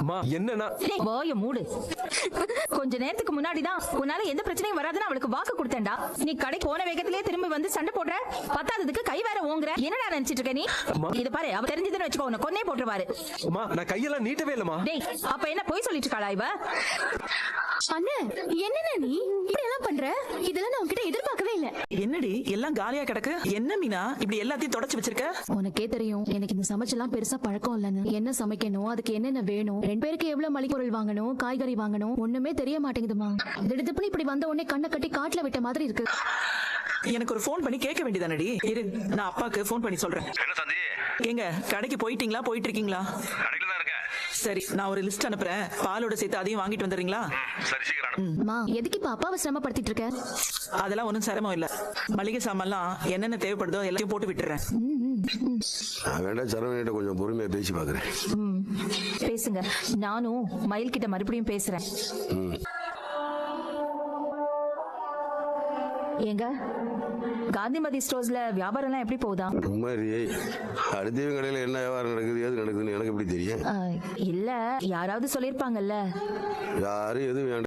அம்மா என்னன்னா வாய மூடு. கொஞ்ச நேரத்துக்கு முன்னாடிதான் உன்னால எந்த பிரச்சனையும் வராதுன்னு அவளுக்கு வாக்கு கொடுத்தேன்டா. நீ கடை போன வேகத்திலே திரும்பி வந்து சண்டை போடுற. பத்தாததுக்கு கை வேற ஓங்குற. என்னடா நினைச்சிட்டு இருக்க நீ? இது பாரு, அவ தெரிஞ்சதுன்னு வச்சுக்கோ, உன்னை கொன்னே போட்டுருவாரு. அம்மா நான் கையெல்லாம் நீட்டவே இல்லம்மா. டேய், அப்ப என்ன போய் சொல்லிட்டு இருக்காளா இவ? அண்ணே, என்னண்ணே நீ இப்படி எல்லாம் பண்ற? இதெல்லாம் நான் உன்கிட்ட எதிர்பார்க்கவே இல்ல. என்னடி எல்லாம் காலியா கிடக்கு? என்ன மீனா இப்படி எல்லாத்தையும் தொடச்சு வச்சிருக்க? உனக்கே தெரியும் எனக்கு இந்த சமைச்செல்லாம் பெருசா பழக்கம் இல்லன்னு. என்ன சமைக்கணும், அதுக்கு என்னென்ன வேணும், 2 பேருக்கு எவ்வளவு மளிகை பொருள் வாங்கணும், காய்கறி வாங்கணும், ஒண்ணுமே தெரிய மாட்டேங்குதுமா. திடுதிப்புன்னு இப்படி வந்த உடனே கண்ணை கட்டி காட்டுல விட்ட மாதிரி இருக்கு. எனக்கு ஒரு ஃபோன் பண்ணி கேட்க வேண்டியதானடி? இரு, நான் அப்பாக்கு ஃபோன் பண்ணி சொல்றேன். என்ன சந்தி? எங்க கடைக்கு போயிட்டீங்களா, போயிட்டு இருக்கீங்களா? கடையில தான் இருக்கேன். சரி, நான் ஒரு லிஸ்ட் அனுப்புறேன். பாலோட சேர்த்து அதையும் வாங்கிட்டு வந்துடுறீங்களா? சரி, சீக்கிரம் அனுப்பு. மா, எதுக்கு இப்ப அப்பாவை சிரமப்படுத்திட்டு இருக்க? அதெல்லாம் ஒன்றும் சிரமம் இல்ல. மளிகை சாமான்லாம் என்னென்ன தேவைப்படுதோ எல்லாத்தையும் போட்டு விட்டுறேன். நான் வேண்டாம், சரவணிட்ட கொஞ்சம் பொறுமையா பேசி பாக்குறேன். பேசுங்க. நானும் மயில் கிட்ட மறுபடியும் பேசுறேன். ஏங்க, காந்திமதி ஸ்டோர்ஸ்ல வியாபாரம் எல்லாம் எப்படி போகுதா? குமாரி, அடுத்தவங்க கடையில என்ன வியாபாரம் நடக்குது, ஏது நடக்குதுன்னு எனக்கு எப்படி தெரியும்? இல்ல, யாராவது சொல்லிருப்பாங்கல்ல. யாரும் எதுவும் வேண்டாம்.